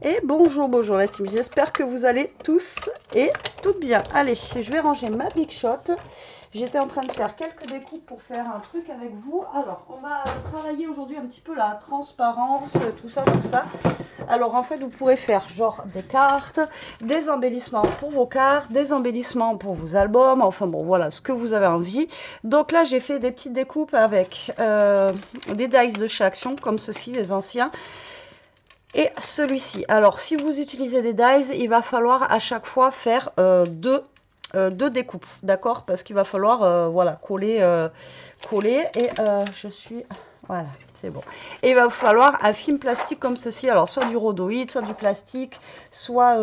Et bonjour, bonjour la team, j'espère que vous allez tous et toutes bien. Allez, je vais ranger ma Big Shot. J'étais en train de faire quelques découpes pour faire un truc avec vous. Alors, on va travailler aujourd'hui un petit peu la transparence, tout ça, tout ça. Alors, en fait, vous pourrez faire genre des cartes, des embellissements pour vos cartes, des embellissements pour vos albums. Enfin bon, voilà, ce que vous avez envie. Donc là, j'ai fait des petites découpes avec des dice de chez Action, comme ceci, les anciens. Et celui-ci. Alors, si vous utilisez des dies, il va falloir à chaque fois faire deux découpes, d'accord? Parce qu'il va falloir, voilà, coller. Et je suis... Voilà, c'est bon. Et il va falloir un film plastique comme ceci. Alors, soit du rhodoïde, soit du plastique, soit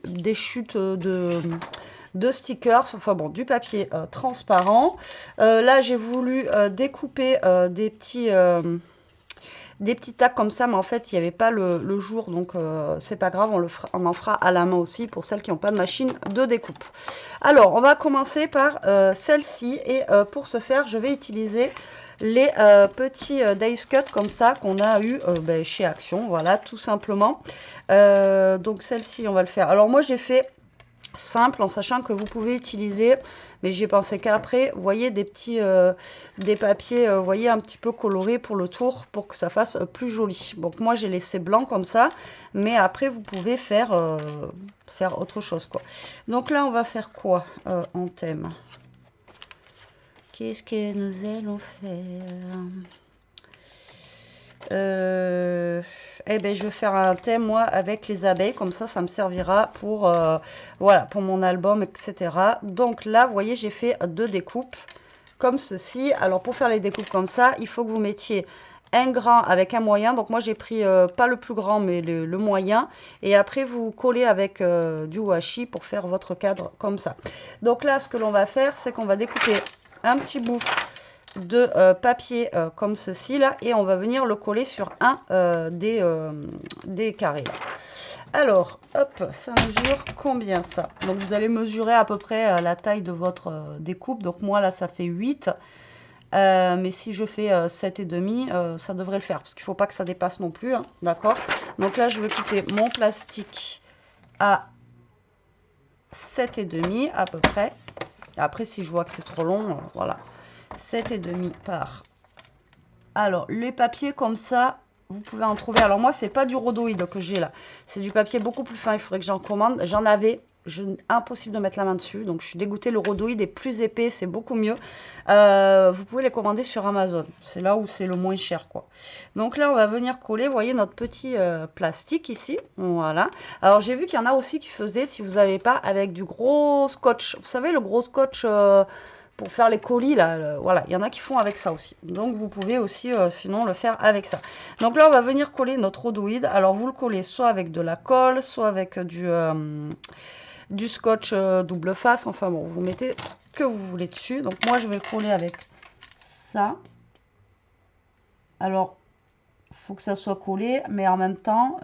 des chutes de stickers, enfin bon, du papier transparent. Là, j'ai voulu découper des petits tacs comme ça, mais en fait, il n'y avait pas le jour, donc c'est pas grave, on en fera à la main aussi pour celles qui n'ont pas de machine de découpe. Alors, on va commencer par celle-ci, et pour ce faire, je vais utiliser les petits dice cut comme ça qu'on a eu chez Action, voilà, tout simplement. Donc, celle-ci, on va le faire. Alors, moi, j'ai fait simple en sachant que vous pouvez utiliser, mais j'y ai pensé qu'après, vous voyez des petits des papiers, vous voyez, un petit peu colorés pour le tour, pour que ça fasse plus joli. Donc moi j'ai laissé blanc comme ça, mais après vous pouvez faire faire autre chose, quoi. Donc là on va faire quoi en thème? Qu'est-ce que nous allons faire? Eh ben, je vais faire un thème, moi, avec les abeilles. Comme ça me servira pour, voilà, pour mon album, etc. Donc là, vous voyez, j'ai fait deux découpes comme ceci. Alors, pour faire les découpes comme ça, il faut que vous mettiez un grand avec un moyen. Donc, moi, j'ai pris pas le plus grand, mais le moyen. Et après, vous collez avec du washi pour faire votre cadre comme ça. Donc là, ce que l'on va faire, c'est qu'on va découper un petit bout de papier comme ceci là, et on va venir le coller sur un des carrés là. Alors hop, ça mesure combien ça? Donc vous allez mesurer à peu près la taille de votre découpe. Donc moi là ça fait 8, mais si je fais 7 et demi, ça devrait le faire, parce qu'il faut pas que ça dépasse non plus, hein, d'accord? Donc là je vais couper mon plastique à 7 et demi à peu près. Après si je vois que c'est trop long, voilà, 7 et demi par... Alors, les papiers comme ça, vous pouvez en trouver. Alors, moi, c'est pas du rhodoïde que j'ai là. C'est du papier beaucoup plus fin. Il faudrait que j'en commande. J'en avais. Impossible de mettre la main dessus. Donc, je suis dégoûtée. Le rhodoïde est plus épais. C'est beaucoup mieux. Vous pouvez les commander sur Amazon. C'est là où c'est le moins cher, quoi. Donc, là, on va venir coller. Vous voyez notre petit plastique ici. Voilà. Alors, j'ai vu qu'il y en a aussi qui faisaient, si vous n'avez pas, avec du gros scotch. Vous savez, le gros scotch... pour faire les colis là, voilà, il y en a qui font avec ça aussi. Donc vous pouvez aussi sinon le faire avec ça. Donc là on va venir coller notre rhodoïde. Alors vous le collez soit avec de la colle, soit avec du scotch double face. Enfin bon, vous mettez ce que vous voulez dessus. Donc moi je vais le coller avec ça. Alors il faut que ça soit collé, mais en même temps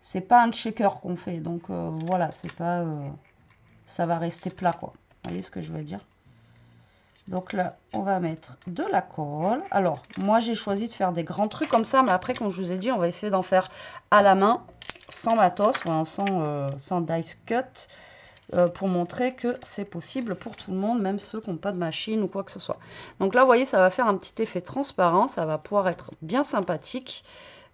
c'est pas un shaker qu'on fait. Donc voilà, c'est pas ça va rester plat, quoi. Vous voyez ce que je veux dire? Donc là, on va mettre de la colle. Alors, moi, j'ai choisi de faire des grands trucs comme ça. Mais après, comme je vous ai dit, on va essayer d'en faire à la main, sans matos, enfin, sans dice cut, pour montrer que c'est possible pour tout le monde, même ceux qui n'ont pas de machine ou quoi que ce soit. Donc là, vous voyez, ça va faire un petit effet transparent. Ça va pouvoir être bien sympathique.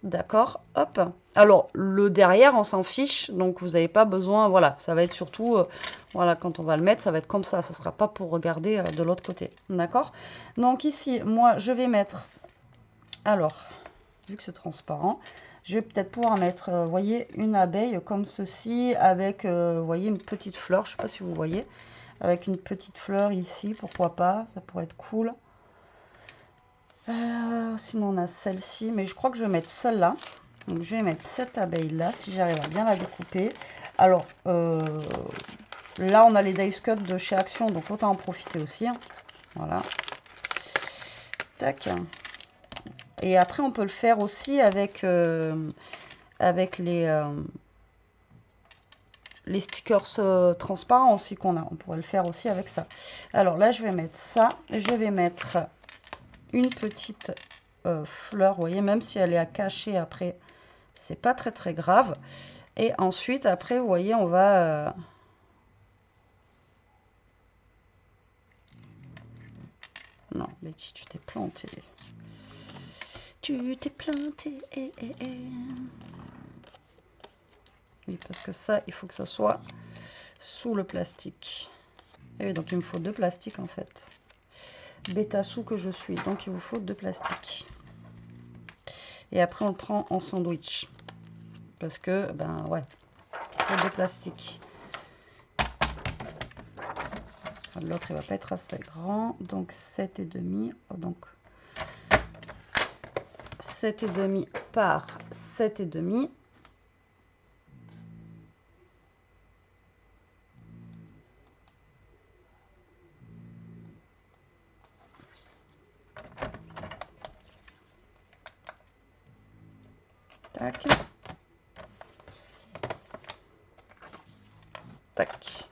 D'accord, hop. Alors, le derrière, on s'en fiche, donc vous n'avez pas besoin, voilà, ça va être surtout, voilà, quand on va le mettre, ça va être comme ça ne sera pas pour regarder de l'autre côté, d'accord? Donc ici, moi, je vais mettre, alors, vu que c'est transparent, je vais peut-être pouvoir mettre, vous voyez, une abeille comme ceci, avec, vous voyez, une petite fleur, je ne sais pas si vous voyez, avec une petite fleur ici, pourquoi pas, ça pourrait être cool. Sinon, on a celle-ci, mais je crois que je vais mettre celle-là. Donc, je vais mettre cette abeille-là, si j'arrive à bien la découper. Alors, là, on a les dice cut de chez Action, donc autant en profiter aussi. Hein. Voilà. Tac. Et après, on peut le faire aussi avec les stickers transparents aussi qu'on a. On pourrait le faire aussi avec ça. Alors là, je vais mettre ça. Je vais mettre une petite fleur, vous voyez, même si elle est à cacher après, C'est pas très très grave. Et ensuite, après, vous voyez, on va... Non, Betty, tu t'es planté. Tu t'es planté. Oui, parce que ça, il faut que ça soit sous le plastique. Et oui, donc il me faut 2 plastiques en fait. Bêta sous que je suis, donc il vous faut 2 plastiques. Et après, on le prend en sandwich. Parce que, ben ouais, il faut 2 plastiques. L'autre, il va pas être assez grand. Donc 7,5. Donc 7,5 par 7,5. Tac. Tac.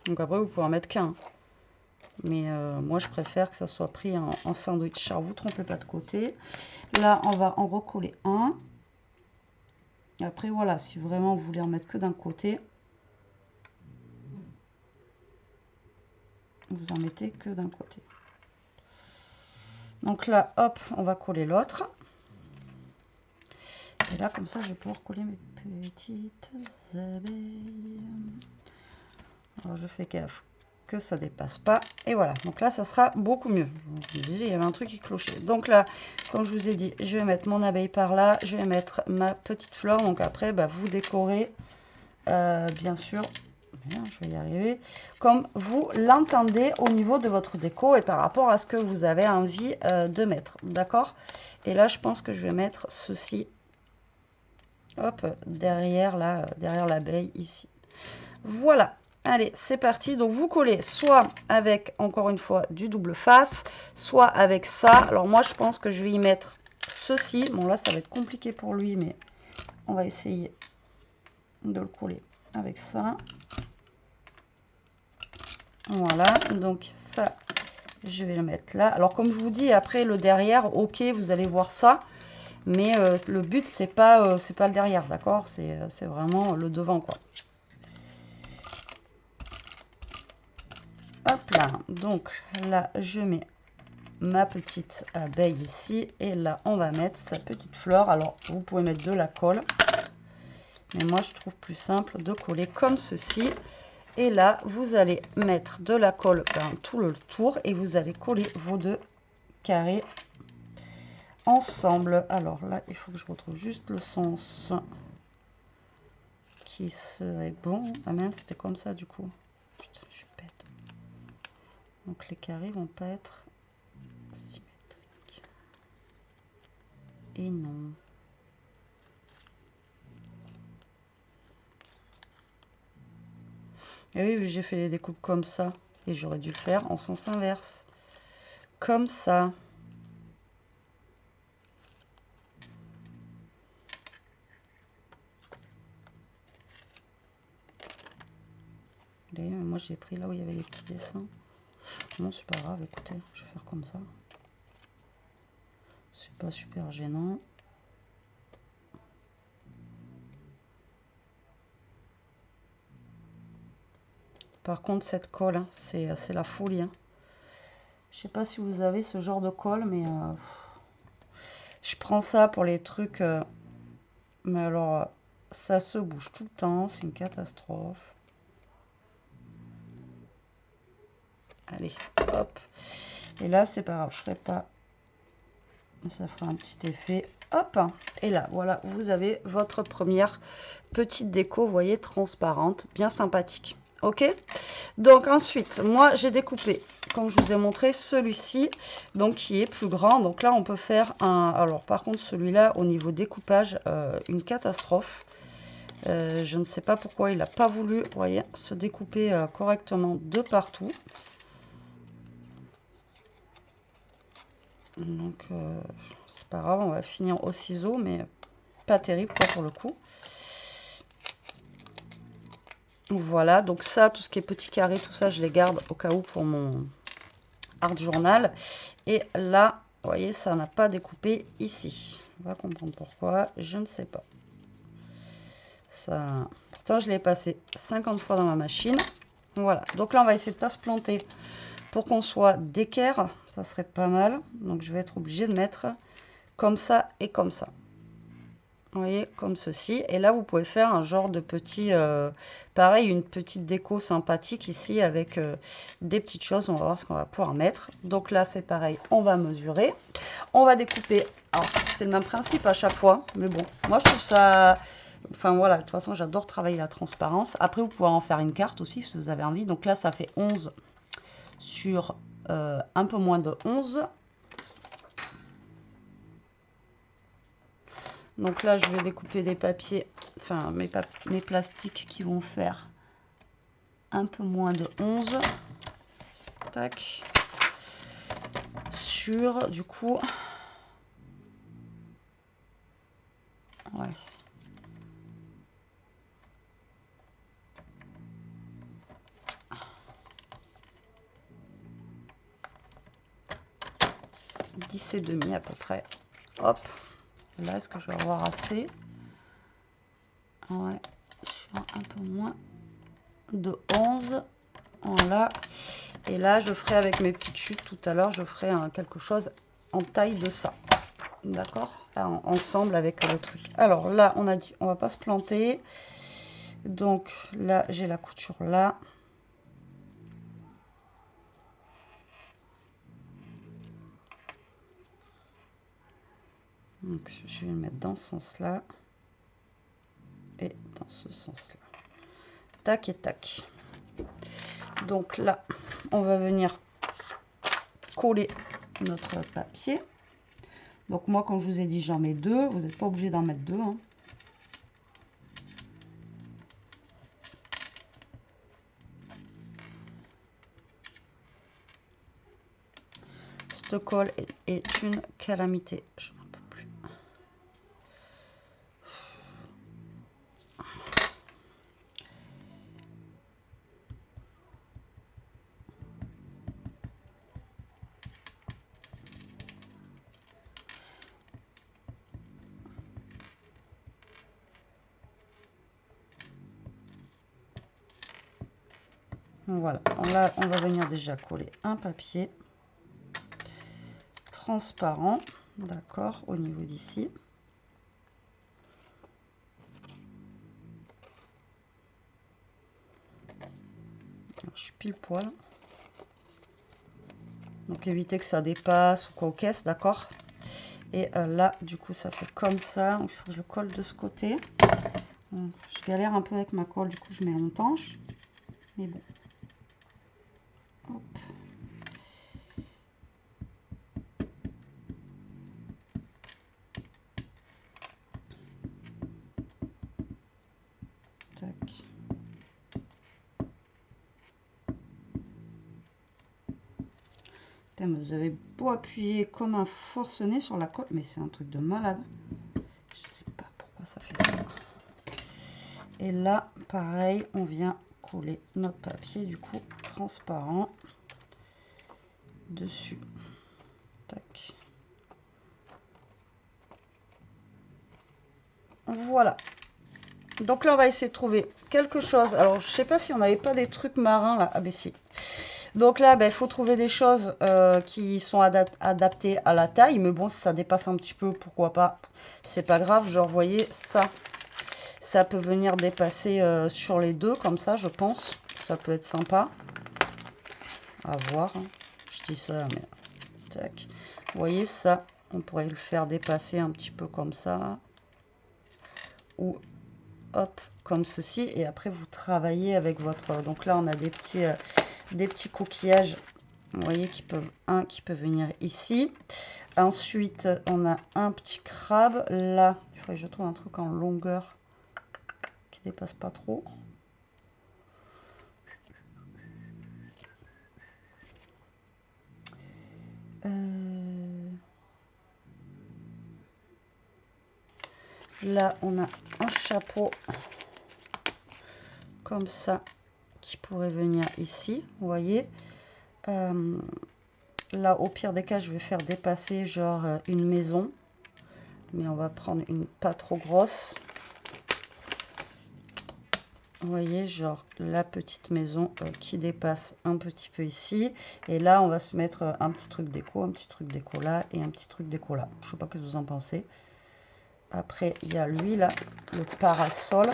Donc après, vous pouvez en mettre qu'un. Mais moi, je préfère que ça soit pris en sandwich. Alors, vous ne trompez pas de côté. Là, on va en recoller un. Et après, voilà, si vraiment vous voulez en mettre que d'un côté, vous en mettez que d'un côté. Donc là, hop, on va coller l'autre. Et là, comme ça, je vais pouvoir coller mes petites abeilles. Alors, je fais gaffe que ça dépasse pas. Et voilà, donc là, ça sera beaucoup mieux. Il y avait un truc qui clochait. Donc là, comme je vous ai dit, je vais mettre mon abeille par là. Je vais mettre ma petite fleur. Donc après, bah, vous décorez, bien sûr. Bien, je vais y arriver. Comme vous l'entendez au niveau de votre déco et par rapport à ce que vous avez envie de mettre. D'accord? Et là, je pense que je vais mettre ceci. Hop, derrière là, derrière l'abeille ici. Voilà. Allez, c'est parti. Donc, vous collez soit avec, encore une fois, du double face, soit avec ça. Alors, moi, je pense que je vais y mettre ceci. Bon, là, ça va être compliqué pour lui, mais on va essayer de le coller avec ça. Voilà. Donc, ça, je vais le mettre là. Alors, comme je vous dis, après, le derrière, ok, vous allez voir ça. Mais le but, c'est pas le derrière, d'accord? C'est vraiment le devant, quoi. Hop là, donc là je mets ma petite abeille ici et là on va mettre sa petite fleur. Alors vous pouvez mettre de la colle, mais moi je trouve plus simple de coller comme ceci. Et là vous allez mettre de la colle dans tout le tour et vous allez coller vos 2 carrés ensemble. Alors là il faut que je retrouve juste le sens qui serait bon. Ah mince, c'était comme ça du coup. Putain, je suis bête. Donc les carrés vont pas être symétriques. Et non. Et oui, j'ai fait les découpes comme ça. Et j'aurais dû le faire en sens inverse. Comme ça. Moi, j'ai pris là où il y avait les petits dessins. Non, c'est pas grave, écoutez, je vais faire comme ça. C'est pas super gênant. Par contre, cette colle, hein, c'est la folie. Hein. Je sais pas si vous avez ce genre de colle, mais je prends ça pour les trucs. Mais alors, ça se bouge tout le temps, c'est une catastrophe. Allez, hop. Et là, c'est pas grave, je ferai pas. Ça fera un petit effet. Hop. Et là, voilà, vous avez votre première petite déco, vous voyez, transparente, bien sympathique. Ok, donc ensuite, moi j'ai découpé, comme je vous ai montré, celui-ci, donc qui est plus grand. Donc là, on peut faire un... Alors par contre, celui-là, au niveau découpage, une catastrophe. Je ne sais pas pourquoi il n'a pas voulu, vous voyez, se découper correctement de partout. Donc, c'est pas grave, on va finir au ciseau, mais pas terrible quoi pour le coup. Voilà, donc ça, tout ce qui est petit carré, tout ça, je les garde au cas où pour mon art journal. Et là, vous voyez, ça n'a pas découpé ici. On va comprendre pourquoi, je ne sais pas. Ça... Pourtant, je l'ai passé 50 fois dans ma machine. Voilà, donc là, on va essayer de ne pas se planter pour qu'on soit d'équerre. Ça serait pas mal. Donc, je vais être obligée de mettre comme ça et comme ça. Vous voyez, comme ceci. Et là, vous pouvez faire un genre de petit... pareil, une petite déco sympathique ici avec des petites choses. On va voir ce qu'on va pouvoir mettre. Donc là, c'est pareil, on va mesurer. On va découper. Alors, c'est le même principe à chaque fois. Mais bon, moi, je trouve ça... Enfin, voilà, de toute façon, j'adore travailler la transparence. Après, vous pouvez en faire une carte aussi, si vous avez envie. Donc là, ça fait 11 sur un peu moins de 11. Donc là, je vais découper des papiers, enfin mes plastiques qui vont faire un peu moins de 11. Tac. Sur, du coup... Ouais. Et demi à peu près. Hop. Là, est-ce que je vais avoir assez? Ouais. Sur un peu moins de 11. Voilà. Et là, je ferai avec mes petites chutes tout à l'heure, je ferai quelque chose en taille de ça. D'accord? Ensemble avec le truc. Alors là, on a dit, on va pas se planter. Donc là, j'ai la couture là. Donc je vais le mettre dans ce sens-là. Et dans ce sens-là. Tac et tac. Donc là, on va venir coller notre papier. Donc moi, quand je vous ai dit j'en mets deux, vous n'êtes pas obligé d'en mettre deux. Hein. Cette colle est une calamité. Je n'en peux plus. Voilà, là on va venir déjà coller un papier transparent, d'accord, au niveau d'ici. Je suis pile poil. Donc évitez que ça dépasse ou qu'on caisse, d'accord. Et là, du coup, ça fait comme ça. Il faut que je le colle de ce côté. Je galère un peu avec ma colle, du coup, je mets longtemps. Mais bon. Hop. Tac. Putain, vous avez beau appuyer comme un forcené sur la colle, mais c'est un truc de malade. Je sais pas pourquoi ça fait ça. Et là, pareil, on vient coller notre papier, du coup, transparent dessus. Tac. Voilà. Donc là, on va essayer de trouver quelque chose. Alors, je sais pas si on n'avait pas des trucs marins là. Ah, ben si. Donc là, il faut trouver des choses qui sont adaptées à la taille. Mais bon, si ça dépasse un petit peu, pourquoi pas. C'est pas grave. Genre, vous voyez, ça peut venir dépasser sur les deux, comme ça, je pense. Ça peut être sympa. À voir. Hein. Je dis ça, mais... Tac. Vous voyez, ça, on pourrait le faire dépasser un petit peu comme ça. Ou... Hop, comme ceci, et après vous travaillez avec votre... Donc là on a des petits coquillages, vous voyez, qui peut venir ici. Ensuite on a un petit crabe là, il faudrait que je trouve un truc en longueur qui dépasse pas trop. Là on a un chapeau comme ça qui pourrait venir ici, vous voyez. Là, au pire des cas, je vais faire dépasser genre une maison. Mais on va prendre une pas trop grosse. Vous voyez, genre la petite maison qui dépasse un petit peu ici. Et là, on va se mettre un petit truc déco là et un petit truc déco là. Je sais pas ce que vous en pensez. Après, il y a lui là, le parasol.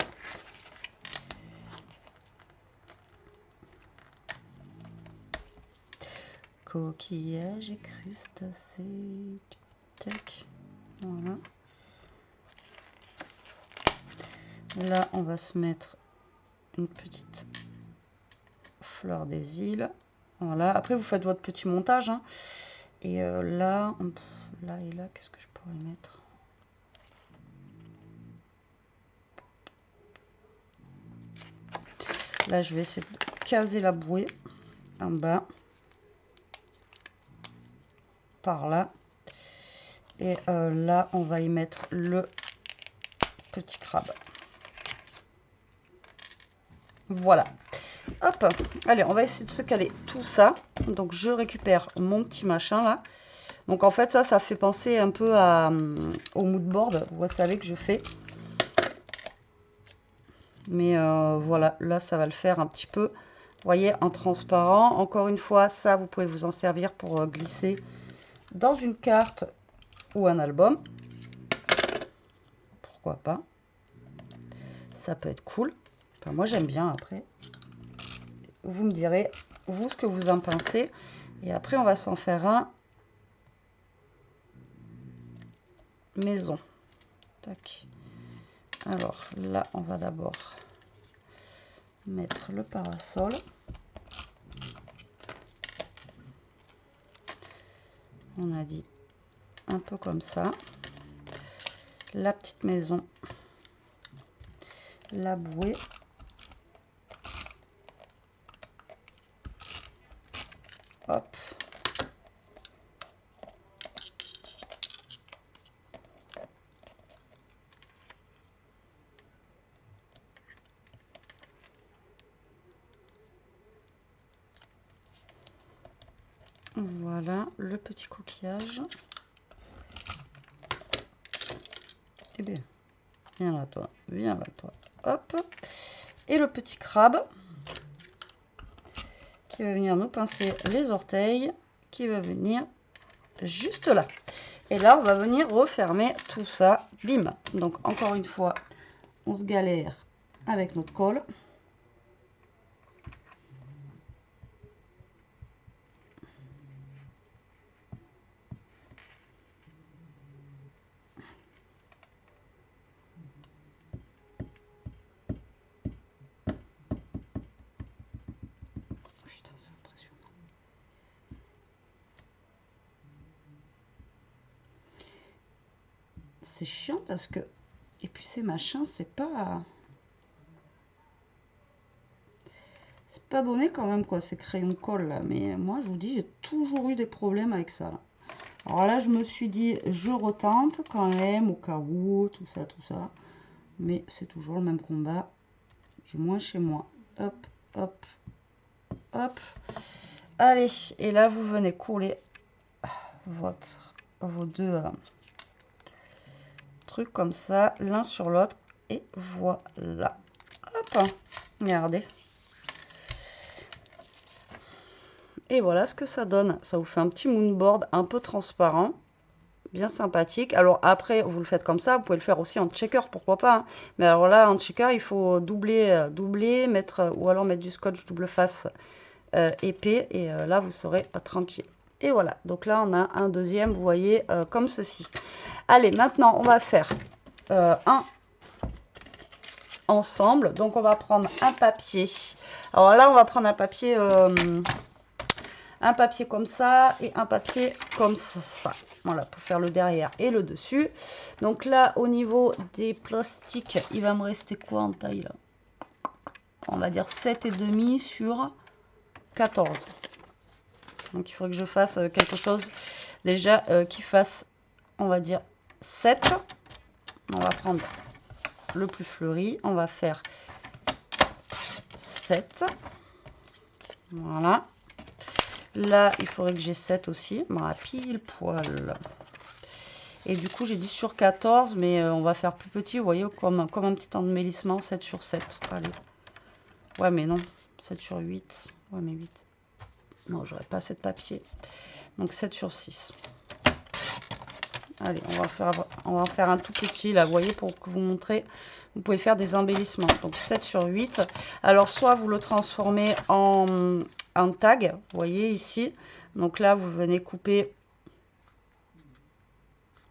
Coquillage et crustacés. Tac. Voilà. Là, on va se mettre une petite fleur des îles. Voilà. Après, vous faites votre petit montage. Hein. Et là, là et là, qu'est-ce que je pourrais mettre? Là, je vais essayer de caser la bouée en bas. Par là. Et là, on va y mettre le petit crabe. Voilà. Hop. Allez, on va essayer de se caler tout ça. Donc, je récupère mon petit machin là. Donc, en fait, ça fait penser un peu au mood board. Vous savez que je fais. Mais voilà, là, ça va le faire un petit peu. Vous voyez, en transparent. Encore une fois, ça, vous pouvez vous en servir pour glisser dans une carte ou un album. Pourquoi pas? Ça peut être cool. Enfin, moi, j'aime bien après. Vous me direz, vous, ce que vous en pensez. Et après, on va s'en faire un maison. Tac. Alors, là, on va d'abord mettre le parasol. On a dit un peu comme ça. La petite maison. La bouée. Hop. Voilà, le petit coquillage. Eh bien, viens là toi, viens là toi. Hop. Et le petit crabe qui va venir nous pincer les orteils, qui va venir juste là. Et là, on va venir refermer tout ça. Bim. Donc, encore une fois, on se galère avec notre colle. C'est chiant parce que épucer machin, c'est pas donné quand même quoi, ces crayons colle là. Mais moi, je vous dis, j'ai toujours eu des problèmes avec ça. Alors là, je me suis dit, je retente quand même, au cas où, tout ça. Mais c'est toujours le même combat, du moins chez moi. Hop, hop, hop. Allez, et là, vous venez coller vos deux trucs comme ça, l'un sur l'autre. Et voilà. Hop, regardez. Et voilà ce que ça donne. Ça vous fait un petit moonboard un peu transparent. Bien sympathique. Alors après, vous le faites comme ça. Vous pouvez le faire aussi en checker, pourquoi pas. Hein. Mais alors là, en checker, il faut doubler, mettre, ou alors mettre du scotch double face épais. Et là, vous serez tranquille. Et voilà. Donc là, on a un deuxième, vous voyez, comme ceci. Allez, maintenant, on va faire un ensemble. Donc, on va prendre un papier. Alors là, on va prendre un papier comme ça et un papier comme ça. Voilà, pour faire le derrière et le dessus. Donc là, au niveau des plastiques, il va me rester quoi en taille là? On va dire 7,5 sur 14. Donc il faut que je fasse quelque chose déjà qui fasse, on va dire 7. On va prendre le plus fleuri. On va faire 7. Voilà. Là, il faudrait que j'ai 7 aussi. Voilà, pile poil. Et du coup, j'ai 10 sur 14, mais on va faire plus petit, vous voyez, comme un petit emmêlissement, 7 sur 7. Allez. Ouais, mais non. 7 sur 8. Ouais, mais 8. Non, j'aurais pas assez de papier. Donc 7 sur 6. Allez, on va en faire un tout petit, là, vous voyez, pour vous montrer. Vous pouvez faire des embellissements. Donc 7 sur 8. Alors, soit vous le transformez en tag, vous voyez ici. Donc là, vous venez couper,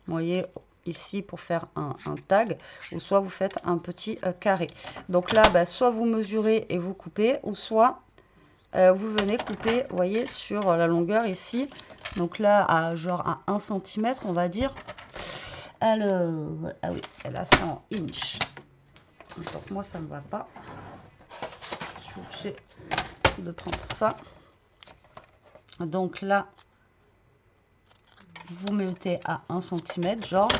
vous voyez, ici pour faire un tag. Ou soit vous faites un petit carré. Donc là, bah, soit vous mesurez et vous coupez. Ou soit vous venez couper, vous voyez, sur la longueur ici. Donc là, genre à 1 cm, on va dire. Alors, ah oui, là c'est en inch. Donc moi ça me va pas. Je suis obligée de prendre ça. Donc là, vous mettez à 1 cm, genre.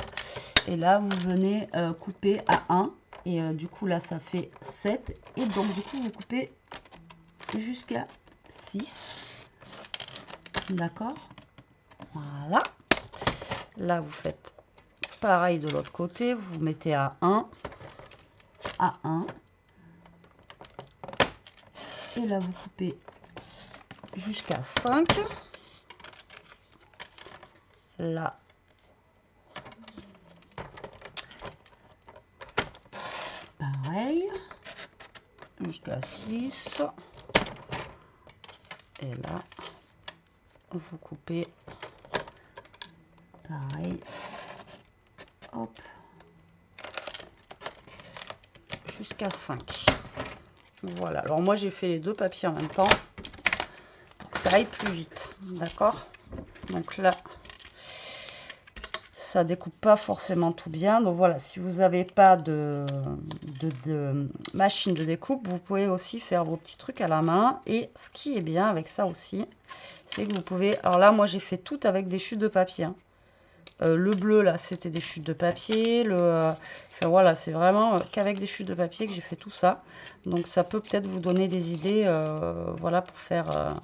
Et là, vous venez couper à 1. Et du coup, là, ça fait 7. Et donc, du coup, vous coupez jusqu'à 6. D'accord? Voilà. Là, vous faites pareil de l'autre côté. Vous mettez à 1. À 1. Et là, vous coupez jusqu'à 5. Là. Pareil. Jusqu'à 6. Et là, vous coupez pareil. Hop. Jusqu'à 5. Voilà. Alors moi, j'ai fait les deux papiers en même temps pour que ça aille plus vite. D'accord? Donc là, ça découpe pas forcément tout bien. Donc voilà, si vous n'avez pas de machine de découpe, vous pouvez aussi faire vos petits trucs à la main. Et ce qui est bien avec ça aussi, c'est que vous pouvez... Alors là, moi, j'ai fait tout avec des chutes de papier. Hein. Le bleu, là, c'était des chutes de papier. Enfin, voilà, c'est vraiment qu'avec des chutes de papier que j'ai fait tout ça. Donc, ça peut peut-être vous donner des idées, voilà, pour faire...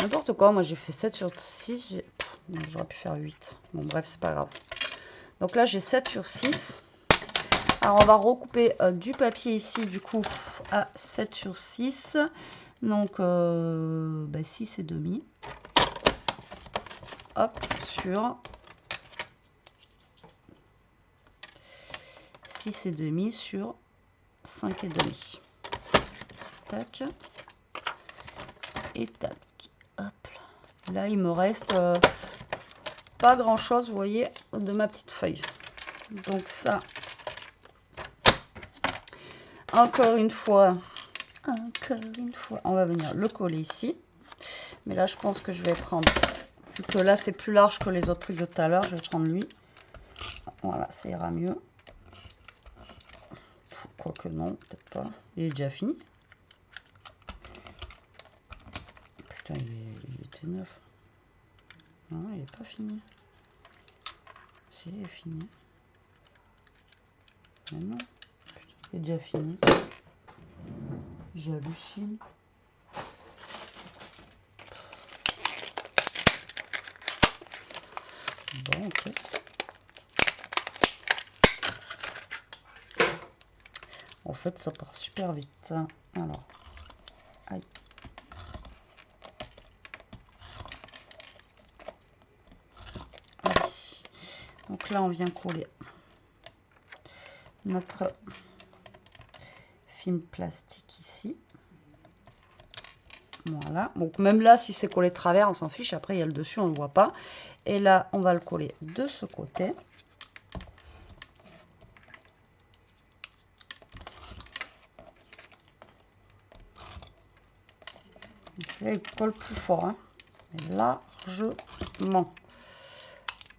N'importe quoi, moi j'ai fait 7 sur 6, j'aurais pu faire 8. Bon bref, c'est pas grave. Donc là j'ai 7 sur 6. Alors on va recouper du papier ici du coup à 7 sur 6. Donc 6 et demi. Hop, sur 6 et demi sur 5 et demi. Tac. Et tac. Hop. Là il me reste pas grand chose, vous voyez, de ma petite feuille. Donc ça, encore une fois, on va venir le coller ici. Mais là, je pense que je vais prendre, vu que là, c'est plus large que les autres trucs de tout à l'heure, je vais prendre lui. Voilà, ça ira mieux. Quoique non, peut-être pas. Il est déjà fini. Putain, il était neuf. Non, il n'est pas fini. Si, il est fini. Mais non. Putain, il est déjà fini. J'hallucine. Bon, ok. En fait, ça part super vite. Alors, aïe. Allez. Donc là, on vient coller notre film plastique ici. Voilà. Donc même là, si c'est collé de travers, on s'en fiche. Après, il y a le dessus, on ne le voit pas. Et là, on va le coller de ce côté. Là, il colle plus fort. Hein. Mais largement.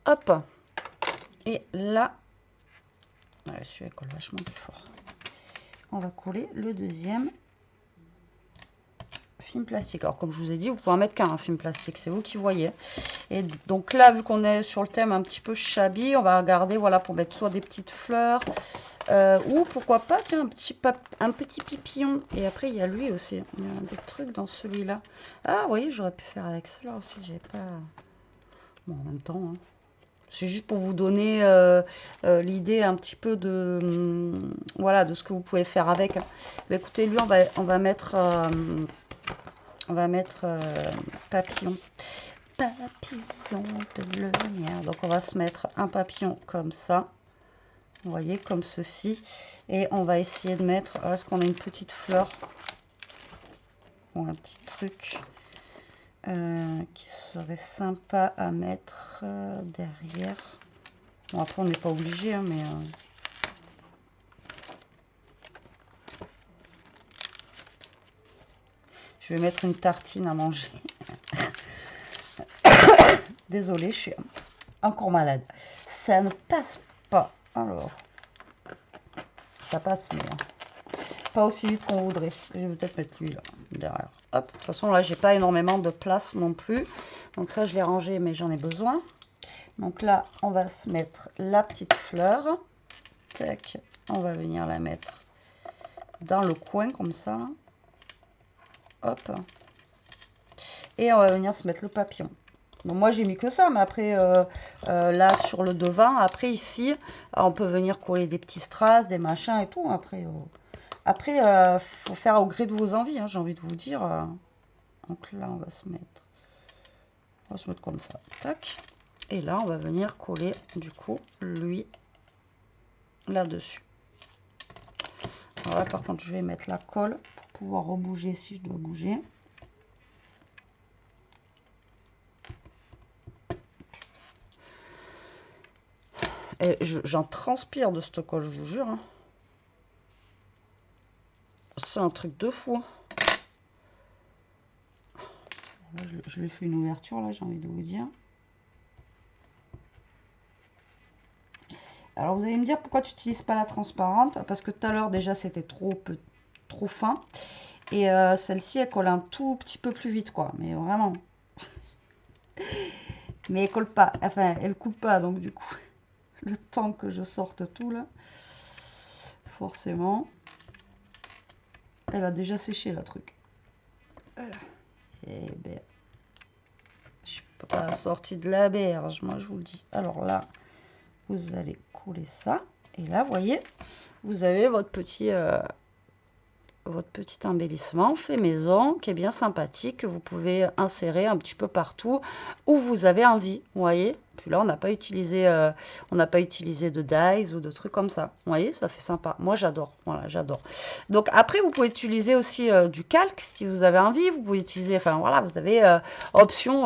Hop. Et là, ouais, celui-là colle vachement plus fort. On va coller le deuxième film plastique. Alors comme je vous ai dit, vous pouvez en mettre qu'un film plastique, c'est vous qui voyez. Et donc là, vu qu'on est sur le thème un petit peu shabby, on va regarder, voilà, pour mettre soit des petites fleurs, ou pourquoi pas, tiens, un petit pipillon. Et après, il y a lui aussi. Il y a des trucs dans celui-là. Ah oui, j'aurais pu faire avec cela aussi, j'ai pas... Bon, en même temps, hein. C'est juste pour vous donner l'idée un petit peu de, voilà, de ce que vous pouvez faire avec. Mais écoutez, lui, on va mettre papillon. Papillon de lumière. Donc, on va se mettre un papillon comme ça. Vous voyez, comme ceci. Et on va essayer de mettre, est-ce qu'on a une petite fleur ou un petit truc qui serait sympa à mettre derrière. Bon, après, on n'est pas obligé, hein, mais... je vais mettre une tartine à manger. Désolée, je suis encore malade. Ça ne passe pas. Alors, ça passe, mais pas aussi vite qu'on voudrait. Je vais peut-être mettre lui là, derrière. Hop, de toute façon, là, j'ai pas énormément de place non plus. Donc ça, je l'ai rangé, mais j'en ai besoin. Donc là, on va se mettre la petite fleur. Tac, on va venir la mettre dans le coin comme ça. Hop. Et on va venir se mettre le papillon. Bon, moi, j'ai mis que ça, mais après, là, sur le devant, après, ici, on peut venir coller des petits strass, des machins et tout. Après, faut faire au gré de vos envies, hein, j'ai envie de vous dire. Donc là, on va se mettre comme ça. Tac. Et là, on va venir coller, du coup, lui, là-dessus. Alors là, par contre, je vais mettre la colle pour pouvoir rebouger si je dois bouger. Et j'en transpire de cette colle, je vous jure. Hein. C'est un truc de fou. Là, je lui fais une ouverture, là, j'ai envie de vous dire. Alors, vous allez me dire pourquoi tu n'utilises pas la transparente. Parce que tout à l'heure, déjà, c'était trop fin. Et celle-ci, elle colle un tout petit peu plus vite, quoi. Mais vraiment. Mais elle colle pas. Enfin, elle coupe pas, donc du coup, le temps que je sorte tout, là, forcément, elle a déjà séché, le truc. Et ben, je suis pas sortie de la berge, moi, je vous le dis. Alors là, vous allez couler ça. Et là, vous voyez, vous avez votre petit embellissement fait maison qui est bien sympathique, que vous pouvez insérer un petit peu partout où vous avez envie, vous voyez. Puis là, on n'a pas utilisé de dies ou de trucs comme ça. Vous voyez, ça fait sympa. Moi, j'adore. Voilà, j'adore. Donc après, vous pouvez utiliser aussi du calque si vous avez envie. Vous pouvez utiliser, enfin voilà, vous avez option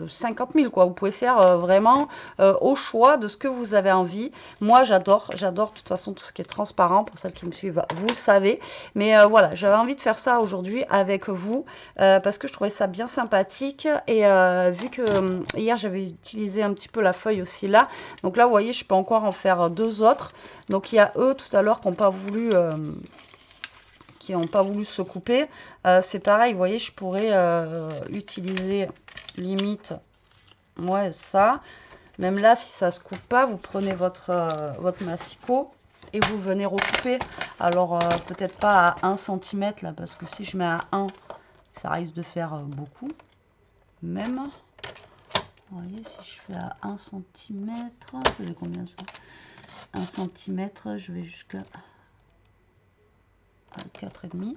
50 000 quoi. Vous pouvez faire vraiment au choix de ce que vous avez envie. Moi, j'adore de toute façon tout ce qui est transparent. Pour celles qui me suivent, vous le savez. Mais voilà, j'avais envie de faire ça aujourd'hui avec vous parce que je trouvais ça bien sympathique. Et vu que hier, j'avais utilisé un petit peu la feuille aussi là. Donc là, vous voyez, je peux encore en faire deux autres. Donc il y a eux tout à l'heure qui n'ont pas voulu... se couper. C'est pareil, vous voyez, je pourrais utiliser limite, ouais, ça. Même là, si ça se coupe pas, vous prenez votre massicot et vous venez recouper. Alors, peut-être pas à 1 cm là, parce que si je mets à 1, ça risque de faire beaucoup. Même, vous voyez, si je fais à 1 cm, ça fait combien ça? 1 cm, je vais jusqu'à 4,5.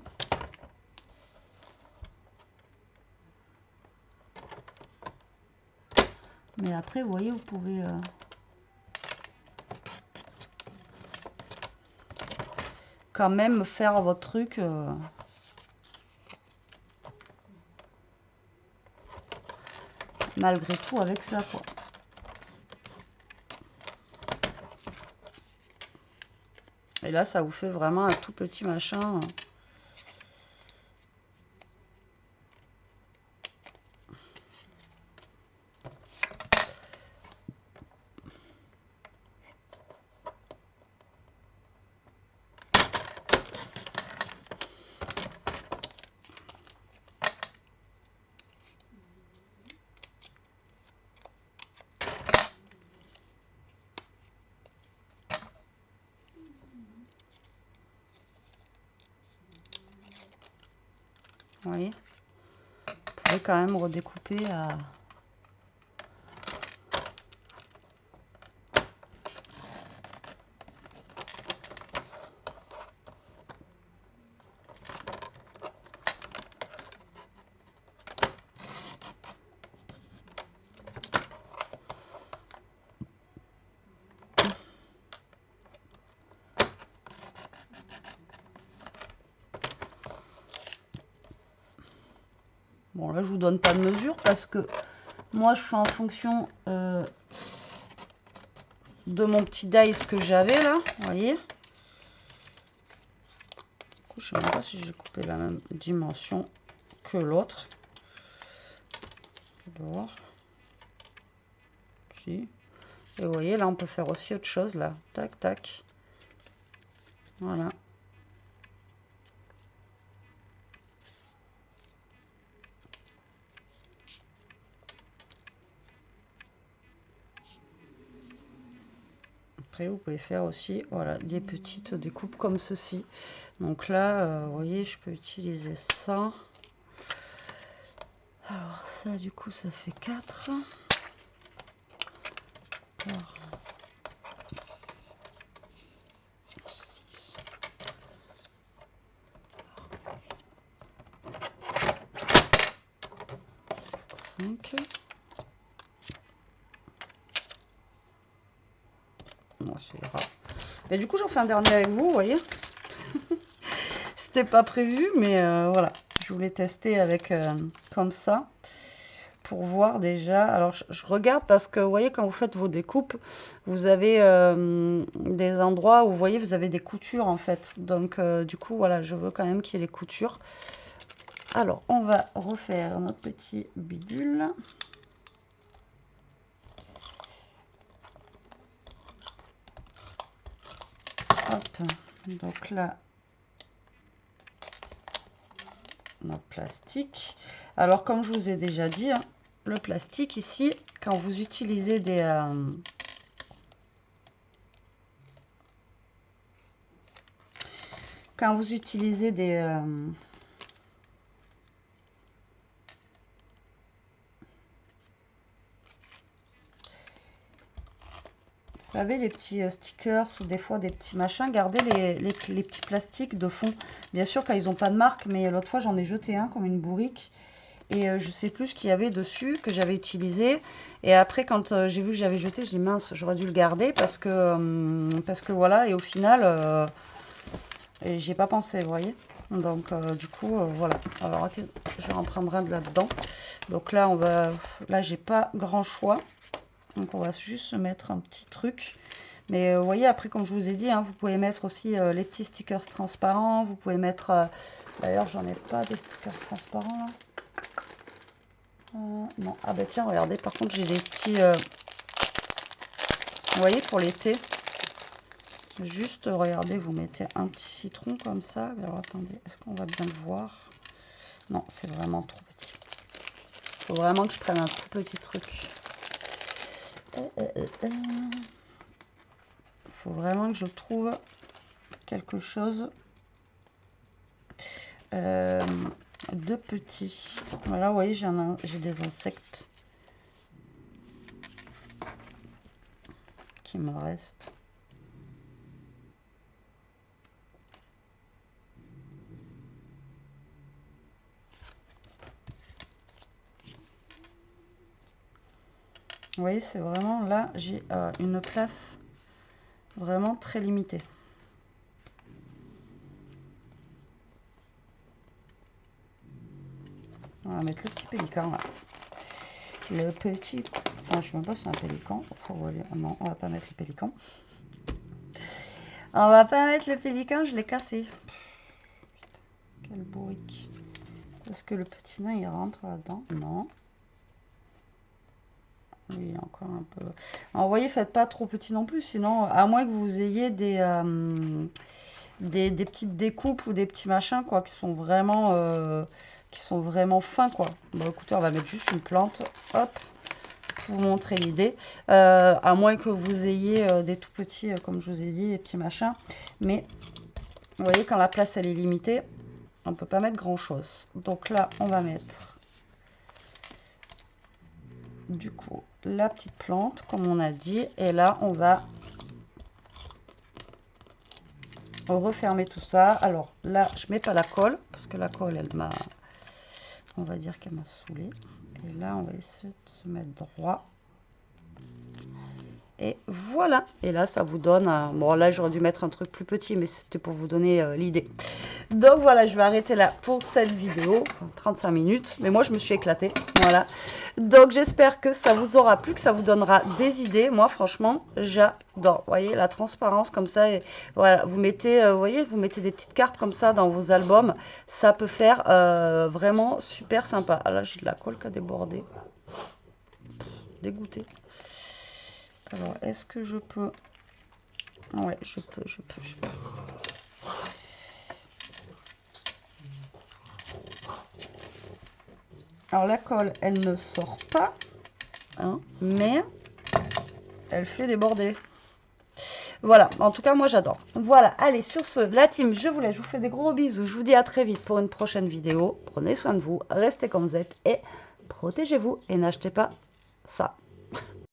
Mais après, vous voyez, vous pouvez quand même faire votre truc malgré tout avec ça, quoi. Et là, ça vous fait vraiment un tout petit machin. Vous voyez, vous pouvez quand même redécouper à... Bon, là, je vous donne pas de mesure parce que moi, je fais en fonction de mon petit dice que j'avais là. Vous voyez. Je ne sais même pas si j'ai coupé la même dimension que l'autre. Si. Et vous voyez, là, on peut faire aussi autre chose là. Tac, tac. Voilà. Après, vous pouvez faire aussi, voilà, des petites découpes comme ceci. Donc là, vous voyez, je peux utiliser ça. Alors ça, du coup, ça fait 4. Alors, 6. Non, c'est grave. Et du coup, j'en fais un dernier avec vous, vous voyez. C'était pas prévu, mais voilà. Je voulais tester avec comme ça pour voir déjà. Alors, je regarde parce que vous voyez, quand vous faites vos découpes, vous avez des endroits où vous voyez, vous avez des coutures en fait. Donc, du coup, voilà, je veux quand même qu'il y ait les coutures. Alors, on va refaire notre petit bidule. Hop, donc là, notre plastique. Alors, comme je vous ai déjà dit, hein, le plastique ici, quand vous utilisez des... quand vous utilisez des... vous savez, les petits stickers ou des fois des petits machins, gardez les petits plastiques de fond. Bien sûr, quand ils n'ont pas de marque, mais l'autre fois, j'en ai jeté un comme une bourrique. Et je sais plus ce qu'il y avait dessus, que j'avais utilisé. Et après, quand j'ai vu que j'avais jeté, j'ai dit mince, j'aurais dû le garder parce que voilà. Et au final, j'y ai pas pensé, vous voyez. Donc, du coup, voilà. Alors, je vais en prendre un là-dedans. Donc là, là, j'ai pas grand choix. Donc on va juste se mettre un petit truc. Mais vous voyez, après, comme je vous ai dit, hein, vous pouvez mettre aussi les petits stickers transparents. Vous pouvez mettre... D'ailleurs, j'en ai pas de stickers transparents là. Non. Ah bah tiens, regardez, par contre, j'ai des petits... vous voyez, pour l'été. Juste, regardez, vous mettez un petit citron comme ça. Alors attendez, est-ce qu'on va bien le voir? Non, c'est vraiment trop petit. Il faut vraiment que je prenne un tout petit truc. Faut vraiment que je trouve quelque chose de petit. Voilà, vous voyez, j'ai des insectes qui me restent. Vous voyez, c'est vraiment là, j'ai une place vraiment très limitée. On va mettre le petit pélican là. Le petit... Enfin, je ne sais même pas si c'est un pélican. Non, on va pas mettre le pélican. On va pas mettre le pélican, je l'ai cassé. Putain, quel bourrique. Est-ce que le petit nain il rentre là-dedans? Non. Oui, encore un peu. Alors, vous voyez, faites pas trop petit non plus, sinon, à moins que vous ayez des petites découpes ou des petits machins, quoi, qui sont vraiment fins, quoi. Bon, écoutez, on va mettre juste une plante, hop, pour vous montrer l'idée. À moins que vous ayez des tout petits, comme je vous ai dit, des petits machins. Mais, vous voyez, quand la place, elle est limitée, On ne peut pas mettre grand chose. Donc là, on va mettre du coup la petite plante, comme on a dit. Et là, on va refermer tout ça. Alors là, je mets pas la colle, parce que la colle, elle m'a... On va dire qu'elle m'a saoulée. Et là, on va essayer de se mettre droit. Et voilà. Et là, ça vous donne... Bon, là, j'aurais dû mettre un truc plus petit, mais c'était pour vous donner l'idée. Donc voilà, je vais arrêter là pour cette vidéo, 35 minutes, mais moi je me suis éclatée, voilà. Donc j'espère que ça vous aura plu, que ça vous donnera des idées. Moi franchement, j'adore, vous voyez, la transparence comme ça, et voilà, vous mettez, vous voyez, vous mettez des petites cartes comme ça dans vos albums, ça peut faire vraiment super sympa. Ah là, j'ai de la colle qui a débordé, dégoûté. Alors, est-ce que je peux... Ouais, je peux. Alors la colle, elle ne sort pas, hein, mais elle fait déborder. Voilà, en tout cas, moi j'adore. Voilà, allez, sur ce, la team, je vous laisse, je vous fais des gros bisous. Je vous dis à très vite pour une prochaine vidéo. Prenez soin de vous, restez comme vous êtes et protégez-vous et n'achetez pas ça.